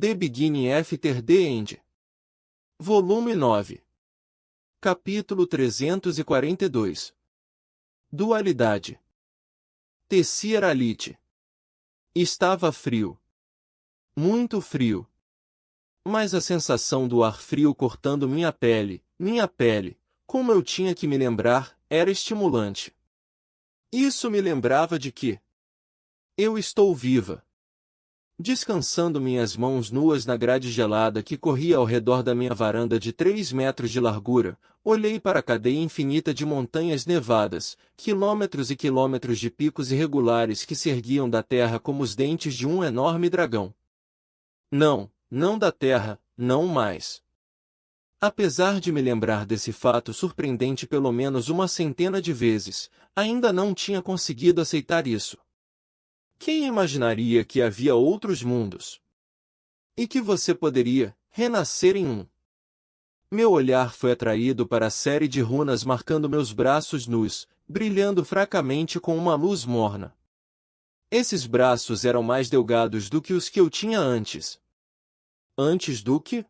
The Beginning After the End. Volume 9. Capítulo 342. Dualidade. Tessieralite. Estava frio. Muito frio. Mas a sensação do ar frio cortando minha pele, como eu tinha que me lembrar, era estimulante. Isso me lembrava de que eu estou viva. Descansando minhas mãos nuas na grade gelada que corria ao redor da minha varanda de 3 metros de largura, olhei para a cadeia infinita de montanhas nevadas, quilômetros e quilômetros de picos irregulares que se erguiam da terra como os dentes de um enorme dragão. Não da terra, não mais. Apesar de me lembrar desse fato surpreendente pelo menos uma centena de vezes, ainda não tinha conseguido aceitar isso. Quem imaginaria que havia outros mundos? E que você poderia renascer em um? Meu olhar foi atraído para a série de runas marcando meus braços nus, brilhando fracamente com uma luz morna. Esses braços eram mais delgados do que os que eu tinha antes. Antes do que?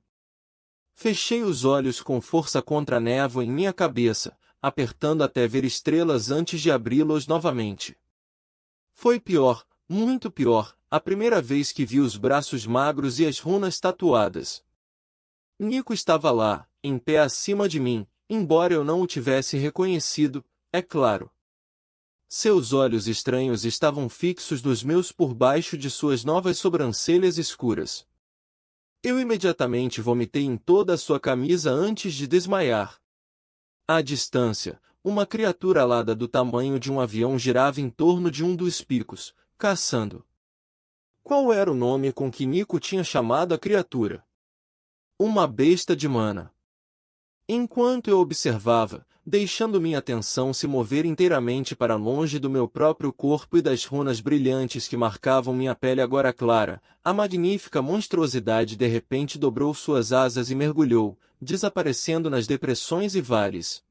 Fechei os olhos com força contra a névoa em minha cabeça, apertando até ver estrelas antes de abri-los novamente. Foi pior. Muito pior, a primeira vez que vi os braços magros e as runas tatuadas. Nico estava lá, em pé acima de mim, embora eu não o tivesse reconhecido, é claro. Seus olhos estranhos estavam fixos nos meus por baixo de suas novas sobrancelhas escuras. Eu imediatamente vomitei em toda a sua camisa antes de desmaiar. À distância, uma criatura alada do tamanho de um avião girava em torno de um dos picos, caçando. Qual era o nome com que Nico tinha chamado a criatura? Uma besta de mana. Enquanto eu observava, deixando minha atenção se mover inteiramente para longe do meu próprio corpo e das runas brilhantes que marcavam minha pele agora clara, a magnífica monstruosidade de repente dobrou suas asas e mergulhou, desaparecendo nas depressões e vales.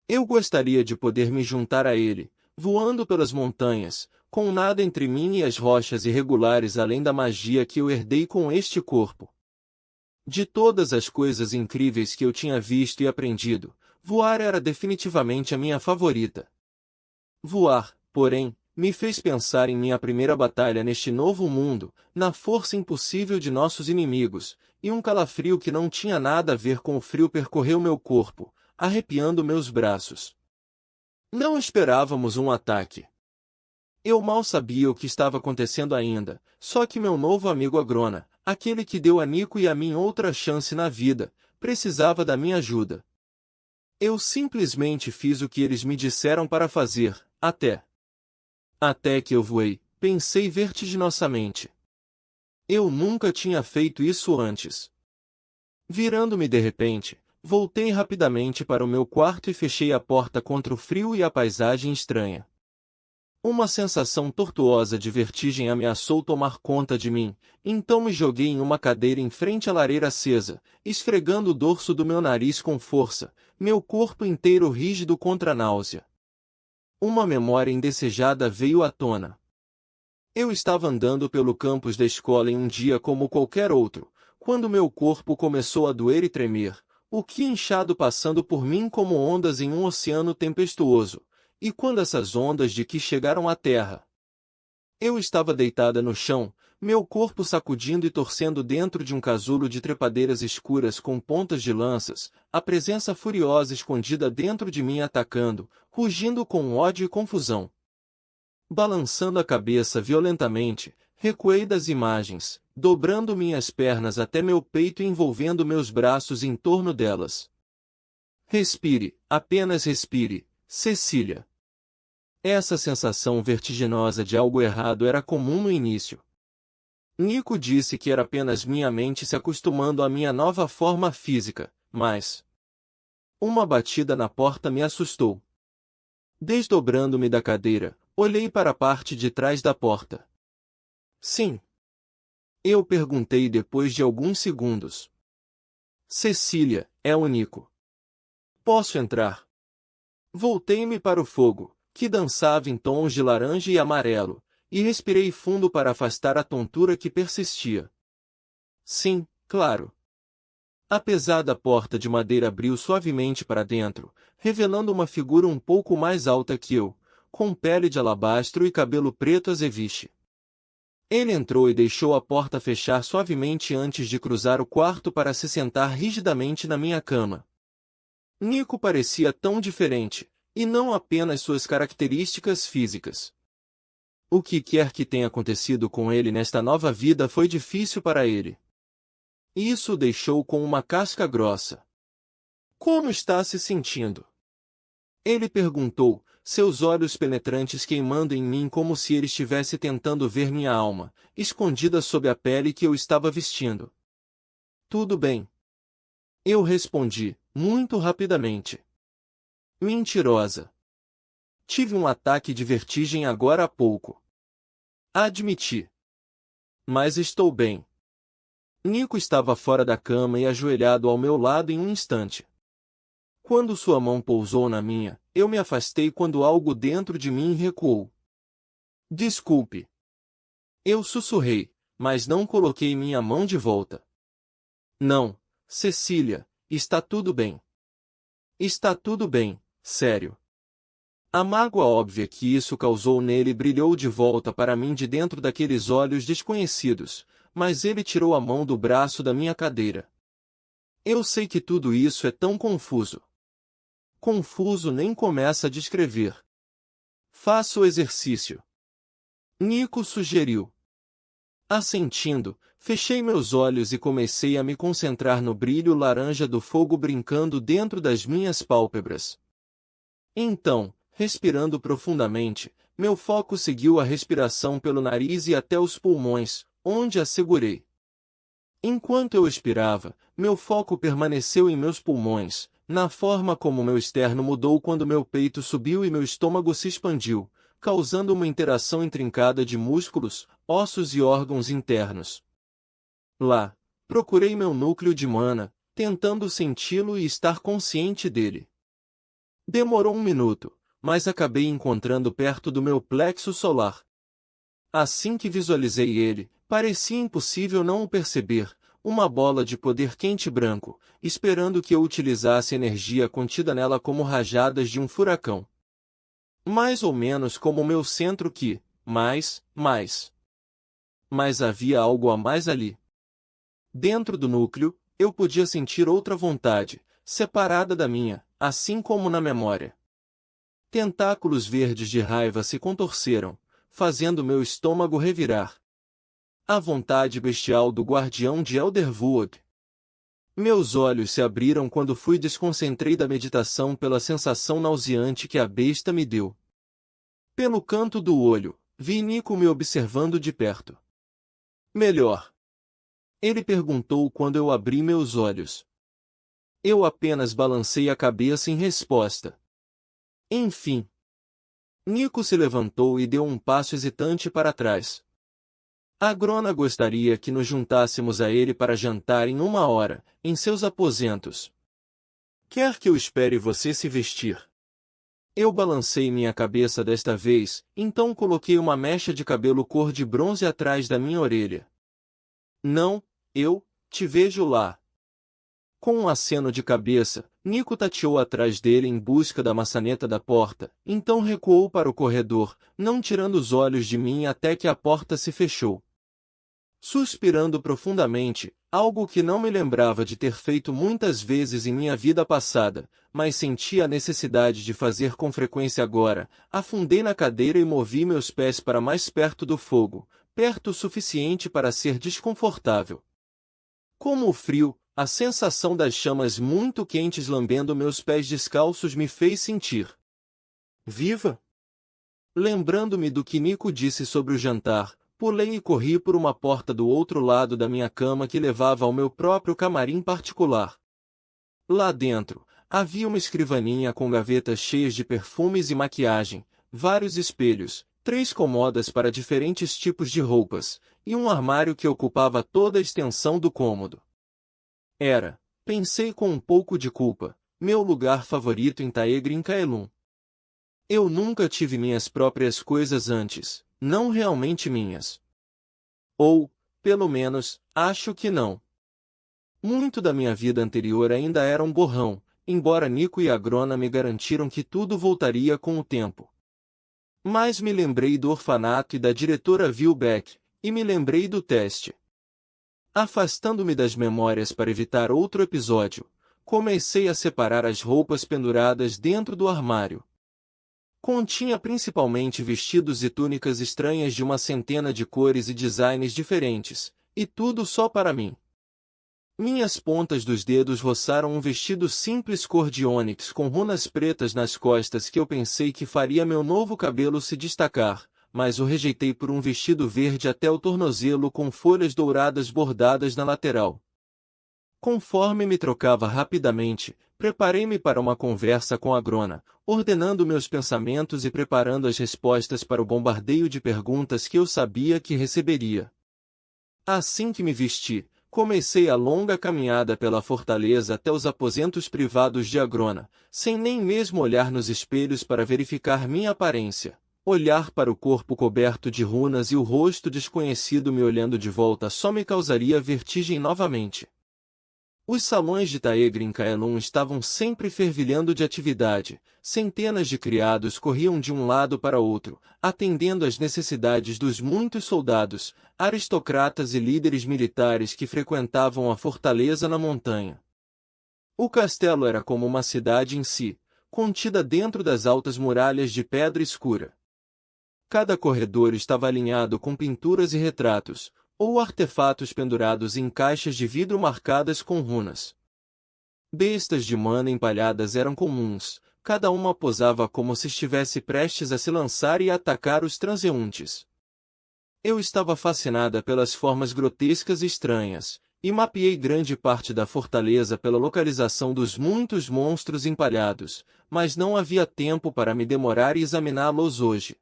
Eu gostaria de poder me juntar a ele, voando pelas montanhas, com nada entre mim e as rochas irregulares além da magia que eu herdei com este corpo. De todas as coisas incríveis que eu tinha visto e aprendido, voar era definitivamente a minha favorita. Voar, porém, me fez pensar em minha primeira batalha neste novo mundo, na força impossível de nossos inimigos, e um calafrio que não tinha nada a ver com o frio percorreu meu corpo, arrepiando meus braços. Não esperávamos um ataque. Eu mal sabia o que estava acontecendo ainda, só que meu novo amigo Agrona, aquele que deu a Nico e a mim outra chance na vida, precisava da minha ajuda. Eu simplesmente fiz o que eles me disseram para fazer, até que eu voei, pensei vertiginosamente. Eu nunca tinha feito isso antes. Virando-me de repente, voltei rapidamente para o meu quarto e fechei a porta contra o frio e a paisagem estranha. Uma sensação tortuosa de vertigem ameaçou tomar conta de mim, então me joguei em uma cadeira em frente à lareira acesa, esfregando o dorso do meu nariz com força, meu corpo inteiro rígido contra a náusea. Uma memória indesejada veio à tona. Eu estava andando pelo campus da escola em um dia como qualquer outro, quando meu corpo começou a doer e tremer, o que inchado passando por mim como ondas em um oceano tempestuoso. E quando essas ondas de que chegaram à terra? Eu estava deitada no chão, meu corpo sacudindo e torcendo dentro de um casulo de trepadeiras escuras com pontas de lanças, a presença furiosa escondida dentro de mim atacando, rugindo com ódio e confusão. Balançando a cabeça violentamente, recuei das imagens, dobrando minhas pernas até meu peito e envolvendo meus braços em torno delas. Respire, apenas respire. Cecília. Essa sensação vertiginosa de algo errado era comum no início. Nico disse que era apenas minha mente se acostumando à minha nova forma física, mas uma batida na porta me assustou. Desdobrando-me da cadeira, olhei para a parte de trás da porta. Sim. Eu perguntei depois de alguns segundos. Cecília, é o Nico. Posso entrar? Voltei-me para o fogo, que dançava em tons de laranja e amarelo, e respirei fundo para afastar a tontura que persistia. Sim, claro. A pesada porta de madeira abriu suavemente para dentro, revelando uma figura um pouco mais alta que eu, com pele de alabastro e cabelo preto azeviche. Ele entrou e deixou a porta fechar suavemente antes de cruzar o quarto para se sentar rigidamente na minha cama. Nico parecia tão diferente, e não apenas suas características físicas. O que quer que tenha acontecido com ele nesta nova vida foi difícil para ele. Isso o deixou com uma casca grossa. Como está se sentindo? Ele perguntou, seus olhos penetrantes queimando em mim como se ele estivesse tentando ver minha alma, escondida sob a pele que eu estava vestindo. Tudo bem. Eu respondi, muito rapidamente. Mentirosa. Tive um ataque de vertigem agora há pouco. Admiti. Mas estou bem. Nico estava fora da cama e ajoelhado ao meu lado em um instante. Quando sua mão pousou na minha, eu me afastei quando algo dentro de mim recuou. Desculpe. Eu sussurrei, mas não coloquei minha mão de volta. Não, Cecília, está tudo bem. Está tudo bem, sério. A mágoa óbvia que isso causou nele brilhou de volta para mim de dentro daqueles olhos desconhecidos, mas ele tirou a mão do braço da minha cadeira. Eu sei que tudo isso é tão confuso. Confuso nem começa a descrever. Faça o exercício. Nico sugeriu. Assentindo, fechei meus olhos e comecei a me concentrar no brilho laranja do fogo brincando dentro das minhas pálpebras. Então, respirando profundamente, meu foco seguiu a respiração pelo nariz e até os pulmões, onde a segurei. Enquanto eu expirava, meu foco permaneceu em meus pulmões, na forma como meu externo mudou quando meu peito subiu e meu estômago se expandiu, causando uma interação intrincada de músculos, ossos e órgãos internos. Lá, procurei meu núcleo de mana, tentando senti-lo e estar consciente dele. Demorou um minuto, mas acabei encontrando perto do meu plexo solar. Assim que visualizei ele, parecia impossível não o perceber, uma bola de poder quente branco, esperando que eu utilizasse energia contida nela como rajadas de um furacão. Mais ou menos como o meu centro que, mais. Mas havia algo a mais ali. Dentro do núcleo, eu podia sentir outra vontade, separada da minha, assim como na memória. Tentáculos verdes de raiva se contorceram, fazendo meu estômago revirar. A vontade bestial do guardião de Elderwood. Meus olhos se abriram quando fui desconcentrei da meditação pela sensação nauseante que a besta me deu. Pelo canto do olho, vi Nico me observando de perto. Melhor. Ele perguntou quando eu abri meus olhos. Eu apenas balancei a cabeça em resposta. Enfim. Nico se levantou e deu um passo hesitante para trás. A Grona gostaria que nos juntássemos a ele para jantar em 1 hora, em seus aposentos. Quer que eu espere você se vestir? Eu balancei minha cabeça desta vez, então coloquei uma mecha de cabelo cor de bronze atrás da minha orelha. Não, eu te vejo lá. Com um aceno de cabeça, Nico tateou atrás dele em busca da maçaneta da porta, então recuou para o corredor, não tirando os olhos de mim até que a porta se fechou. Suspirando profundamente, algo que não me lembrava de ter feito muitas vezes em minha vida passada, mas sentia a necessidade de fazer com frequência agora, afundei na cadeira e movi meus pés para mais perto do fogo, perto o suficiente para ser desconfortável. Como o frio, a sensação das chamas muito quentes lambendo meus pés descalços me fez sentir viva. Lembrando-me do que Nico disse sobre o jantar, pulei e corri por uma porta do outro lado da minha cama que levava ao meu próprio camarim particular. Lá dentro, havia uma escrivaninha com gavetas cheias de perfumes e maquiagem, vários espelhos, 3 comodas para diferentes tipos de roupas, e um armário que ocupava toda a extensão do cômodo. Era, pensei com um pouco de culpa, meu lugar favorito em Taegrin Kaelum. Eu nunca tive minhas próprias coisas antes, não realmente minhas. Ou, pelo menos, acho que não. Muito da minha vida anterior ainda era um borrão, embora Nico e a Grona me garantiram que tudo voltaria com o tempo. Mas me lembrei do orfanato e da diretora Vilbeck, e me lembrei do teste. Afastando-me das memórias para evitar outro episódio, comecei a separar as roupas penduradas dentro do armário. Continha principalmente vestidos e túnicas estranhas de uma centena de cores e designs diferentes, e tudo só para mim. Minhas pontas dos dedos roçaram um vestido simples cor de ônix com runas pretas nas costas que eu pensei que faria meu novo cabelo se destacar, mas o rejeitei por um vestido verde até o tornozelo com folhas douradas bordadas na lateral. Conforme me trocava rapidamente, preparei-me para uma conversa com a Grona, ordenando meus pensamentos e preparando as respostas para o bombardeio de perguntas que eu sabia que receberia. Assim que me vesti, comecei a longa caminhada pela fortaleza até os aposentos privados de Agrona, sem nem mesmo olhar nos espelhos para verificar minha aparência. Olhar para o corpo coberto de runas e o rosto desconhecido me olhando de volta só me causaria vertigem novamente. Os salões de Taegrin Kaelum estavam sempre fervilhando de atividade, centenas de criados corriam de um lado para outro, atendendo às necessidades dos muitos soldados, aristocratas e líderes militares que frequentavam a fortaleza na montanha. O castelo era como uma cidade em si, contida dentro das altas muralhas de pedra escura. Cada corredor estava alinhado com pinturas e retratos, ou artefatos pendurados em caixas de vidro marcadas com runas. Bestas de mana empalhadas eram comuns, cada uma posava como se estivesse prestes a se lançar e atacar os transeuntes. Eu estava fascinada pelas formas grotescas e estranhas, e mapeei grande parte da fortaleza pela localização dos muitos monstros empalhados, mas não havia tempo para me demorar e examiná-los hoje.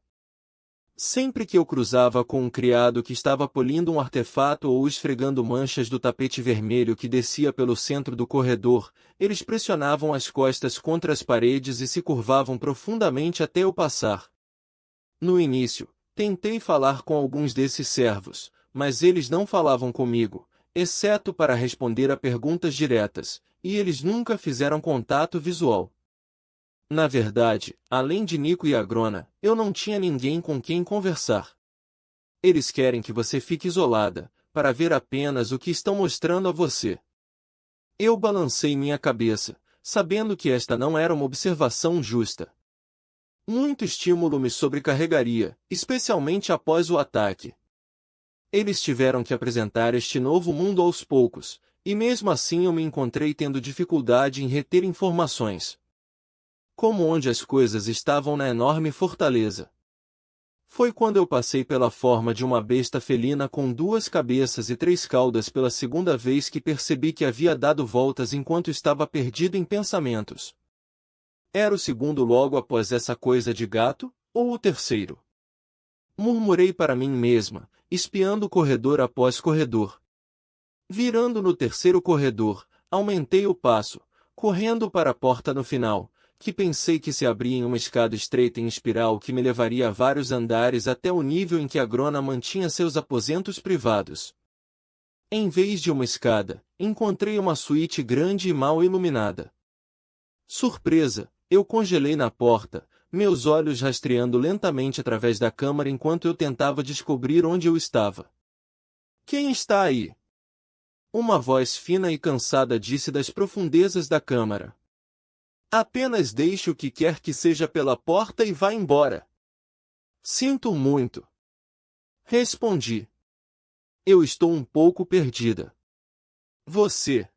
Sempre que eu cruzava com um criado que estava polindo um artefato ou esfregando manchas do tapete vermelho que descia pelo centro do corredor, eles pressionavam as costas contra as paredes e se curvavam profundamente até eu passar. No início, tentei falar com alguns desses servos, mas eles não falavam comigo, exceto para responder a perguntas diretas, e eles nunca fizeram contato visual. Na verdade, além de Nico e Agrona, eu não tinha ninguém com quem conversar. Eles querem que você fique isolada, para ver apenas o que estão mostrando a você. Eu balancei minha cabeça, sabendo que esta não era uma observação justa. Muito estímulo me sobrecarregaria, especialmente após o ataque. Eles tiveram que apresentar este novo mundo aos poucos, e mesmo assim eu me encontrei tendo dificuldade em reter informações. Como onde as coisas estavam na enorme fortaleza. Foi quando eu passei pela forma de uma besta felina com 2 cabeças e 3 caudas pela segunda vez que percebi que havia dado voltas enquanto estava perdido em pensamentos. Era o segundo logo após essa coisa de gato, ou o terceiro? Murmurei para mim mesma, espiando corredor após corredor. Virando no terceiro corredor, aumentei o passo, correndo para a porta no final, que pensei que se abria em uma escada estreita em espiral que me levaria a vários andares até o nível em que a Grona mantinha seus aposentos privados. Em vez de uma escada, encontrei uma suíte grande e mal iluminada. Surpresa, eu congelei na porta, meus olhos rastreando lentamente através da câmara enquanto eu tentava descobrir onde eu estava. Quem está aí? Uma voz fina e cansada disse das profundezas da câmara. Apenas deixe o que quer que seja pela porta e vá embora. Sinto muito. Respondi. Eu estou um pouco perdida. Você.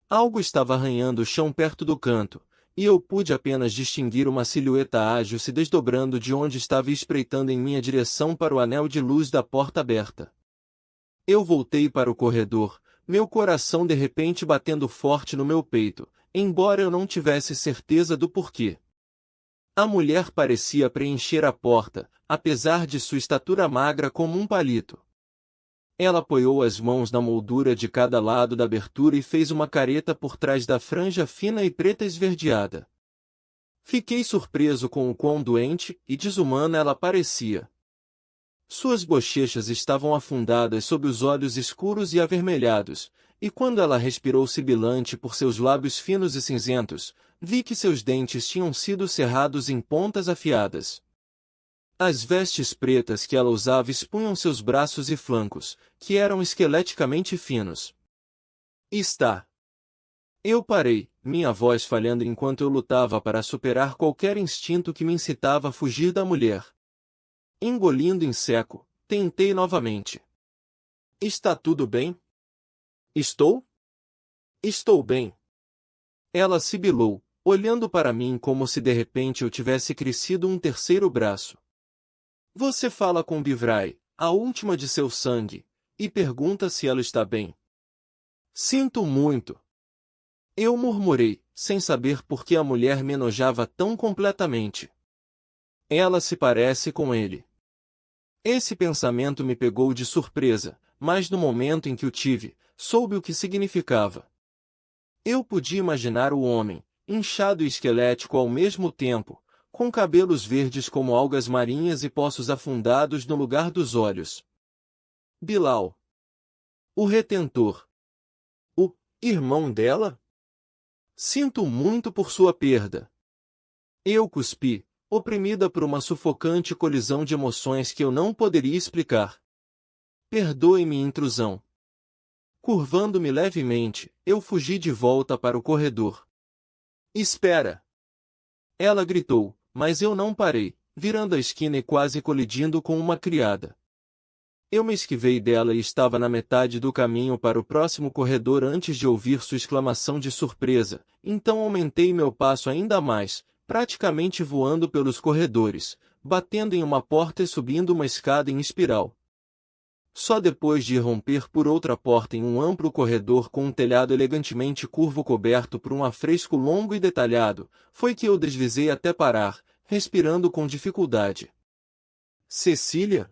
Algo estava arranhando o chão perto do canto, e eu pude apenas distinguir uma silhueta ágil se desdobrando de onde estava e espreitando em minha direção para o anel de luz da porta aberta. Eu voltei para o corredor, meu coração de repente batendo forte no meu peito, embora eu não tivesse certeza do porquê. A mulher parecia preencher a porta, apesar de sua estatura magra como um palito. Ela apoiou as mãos na moldura de cada lado da abertura e fez uma careta por trás da franja fina e preta esverdeada. Fiquei surpreso com o quão doente e desumana ela parecia. Suas bochechas estavam afundadas sob os olhos escuros e avermelhados, e quando ela respirou sibilante por seus lábios finos e cinzentos, vi que seus dentes tinham sido cerrados em pontas afiadas. As vestes pretas que ela usava expunham seus braços e flancos, que eram esqueleticamente finos. Está. Eu parei, minha voz falhando enquanto eu lutava para superar qualquer instinto que me incitava a fugir da mulher. Engolindo em seco, tentei novamente. Está tudo bem? Estou? Estou bem. Ela sibilou, olhando para mim como se de repente eu tivesse crescido um terceiro braço. Você fala com Bivrai, a última de seu sangue, e pergunta se ela está bem. Sinto muito. Eu murmurei, sem saber por que a mulher me enojava tão completamente. Ela se parece com ele. Esse pensamento me pegou de surpresa, mas no momento em que o tive, soube o que significava. Eu podia imaginar o homem, inchado e esquelético ao mesmo tempo, com cabelos verdes como algas marinhas e poços afundados no lugar dos olhos. Bilal. O retentor. O irmão dela? Sinto muito por sua perda. Eu cuspi, oprimida por uma sufocante colisão de emoções que eu não poderia explicar. Perdoe-me, intrusão. Curvando-me levemente, eu fugi de volta para o corredor. Espera! Ela gritou, mas eu não parei, virando a esquina e quase colidindo com uma criada. Eu me esquivei dela e estava na metade do caminho para o próximo corredor antes de ouvir sua exclamação de surpresa, então aumentei meu passo ainda mais, praticamente voando pelos corredores, batendo em uma porta e subindo uma escada em espiral. Só depois de irromper por outra porta em um amplo corredor com um telhado elegantemente curvo coberto por um afresco longo e detalhado, foi que eu deslizei até parar, respirando com dificuldade. Cecília?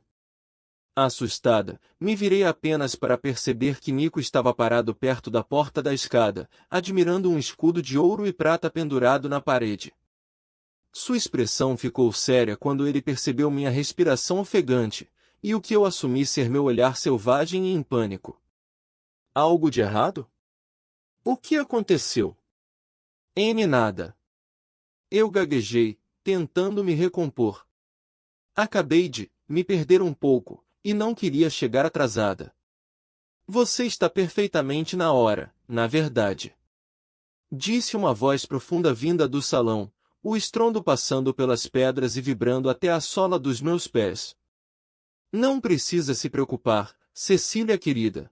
Assustada, me virei apenas para perceber que Nico estava parado perto da porta da escada, admirando um escudo de ouro e prata pendurado na parede. Sua expressão ficou séria quando ele percebeu minha respiração ofegante, e o que eu assumi ser meu olhar selvagem e em pânico. Algo de errado? O que aconteceu? Nada. Eu gaguejei, tentando me recompor. Acabei de me perder um pouco, e não queria chegar atrasada. Você está perfeitamente na hora, na verdade. Disse uma voz profunda vinda do salão, o estrondo passando pelas pedras e vibrando até a sola dos meus pés. Não precisa se preocupar, Cecília querida.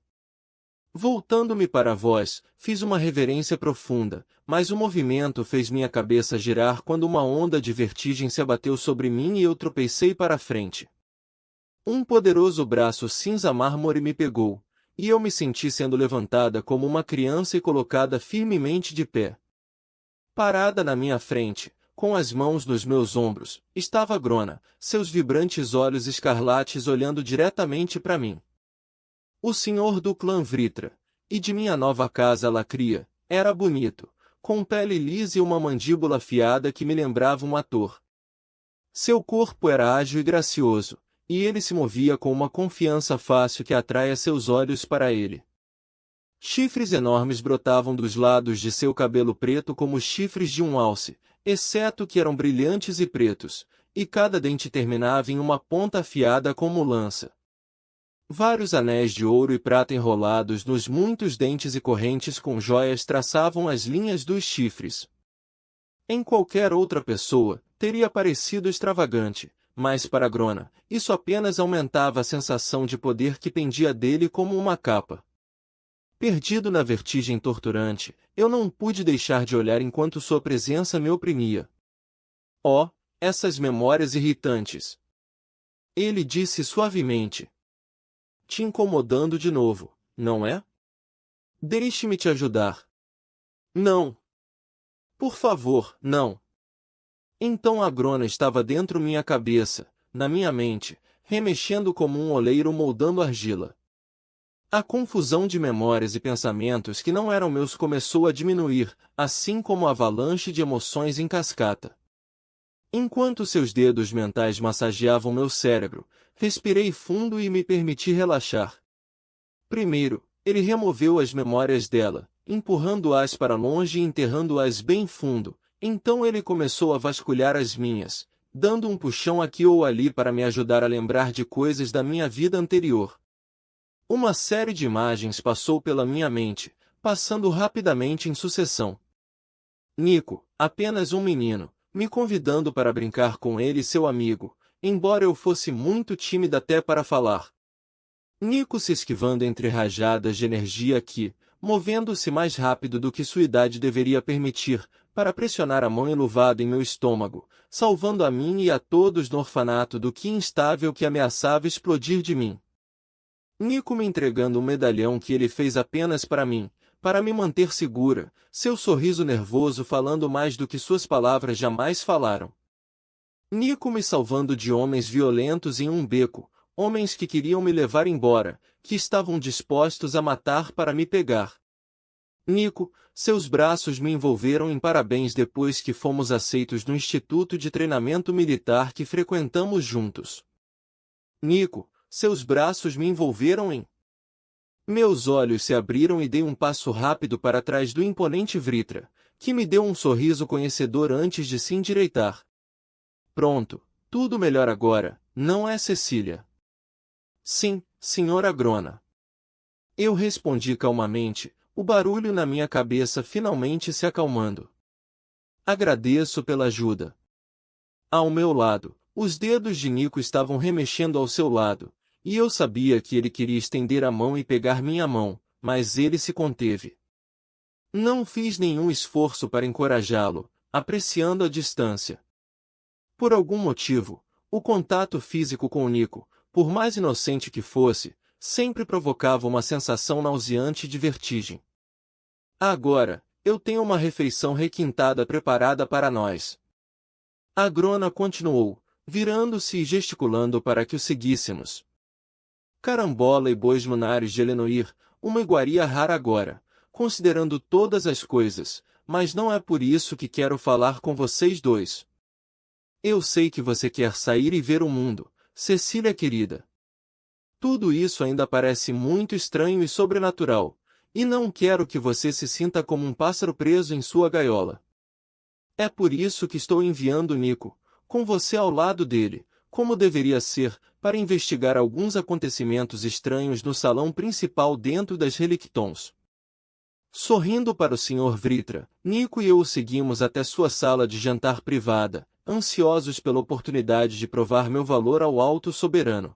Voltando-me para a voz, fiz uma reverência profunda, mas o movimento fez minha cabeça girar quando uma onda de vertigem se abateu sobre mim e eu tropecei para a frente. Um poderoso braço cinza mármore me pegou, e eu me senti sendo levantada como uma criança e colocada firmemente de pé. Parada na minha frente, com as mãos nos meus ombros, estava Grona, seus vibrantes olhos escarlates olhando diretamente para mim. O senhor do clã Vritra, e de minha nova casa Lacria, era bonito, com pele lisa e uma mandíbula afiada que me lembrava um ator. Seu corpo era ágil e gracioso, e ele se movia com uma confiança fácil que atrai seus olhos para ele. Chifres enormes brotavam dos lados de seu cabelo preto como os chifres de um alce, exceto que eram brilhantes e pretos, e cada dente terminava em uma ponta afiada como lança. Vários anéis de ouro e prata enrolados nos muitos dentes e correntes com joias traçavam as linhas dos chifres. Em qualquer outra pessoa, teria parecido extravagante, mas para Grona, isso apenas aumentava a sensação de poder que pendia dele como uma capa. Perdido na vertigem torturante, eu não pude deixar de olhar enquanto sua presença me oprimia. Oh, essas memórias irritantes! Ele disse suavemente. Te incomodando de novo, não é? Deixe-me te ajudar. Não. Por favor, não. Então a Grona estava dentro minha cabeça, na minha mente, remexendo como um oleiro moldando argila. A confusão de memórias e pensamentos que não eram meus começou a diminuir, assim como a avalanche de emoções em cascata. Enquanto seus dedos mentais massageavam meu cérebro, respirei fundo e me permiti relaxar. Primeiro, Ele removeu as memórias dela, empurrando-as para longe e enterrando-as bem fundo. Então ele começou a vasculhar as minhas, dando um puxão aqui ou ali para me ajudar a lembrar de coisas da minha vida anterior. Uma série de imagens passou pela minha mente, passando rapidamente em sucessão. Nico, apenas um menino, me convidando para brincar com ele, seu amigo, embora eu fosse muito tímida até para falar. Nico se esquivando entre rajadas de energia que, movendo-se mais rápido do que sua idade deveria permitir, para pressionar a mão enluvada em meu estômago, salvando a mim e a todos no orfanato do que instável que ameaçava explodir de mim. Nico me entregando um medalhão que ele fez apenas para mim, para me manter segura, seu sorriso nervoso falando mais do que suas palavras jamais falaram. Nico me salvando de homens violentos em um beco, homens que queriam me levar embora, que estavam dispostos a matar para me pegar. Nico, seus braços me envolveram em parabéns depois que fomos aceitos no instituto de treinamento militar que frequentamos juntos. Nico, seus braços me envolveram em... Meus olhos se abriram e dei um passo rápido para trás do imponente Vritra, que me deu um sorriso conhecedor antes de se endireitar. Pronto, tudo melhor agora, não é, Cecília? Sim, senhora Grona. Eu respondi calmamente, o barulho na minha cabeça finalmente se acalmando. Agradeço pela ajuda. Ao meu lado, os dedos de Nico estavam remexendo ao seu lado, e eu sabia que ele queria estender a mão e pegar minha mão, mas ele se conteve. Não fiz nenhum esforço para encorajá-lo, apreciando a distância. Por algum motivo, o contato físico com Nico, por mais inocente que fosse, sempre provocava uma sensação nauseante de vertigem. Agora, eu tenho uma refeição requintada preparada para nós. A Grona continuou, virando-se e gesticulando para que o seguíssemos. Carambola e bois lunares de Elenoir, uma iguaria rara agora, considerando todas as coisas, mas não é por isso que quero falar com vocês dois. Eu sei que você quer sair e ver o mundo, Cecília querida. Tudo isso ainda parece muito estranho e sobrenatural, e não quero que você se sinta como um pássaro preso em sua gaiola. É por isso que estou enviando Nico, com você ao lado dele, como deveria ser, para investigar alguns acontecimentos estranhos no salão principal dentro das Relictons. Sorrindo para o Sr. Vritra, Nico e eu o seguimos até sua sala de jantar privada, ansiosos pela oportunidade de provar meu valor ao alto soberano.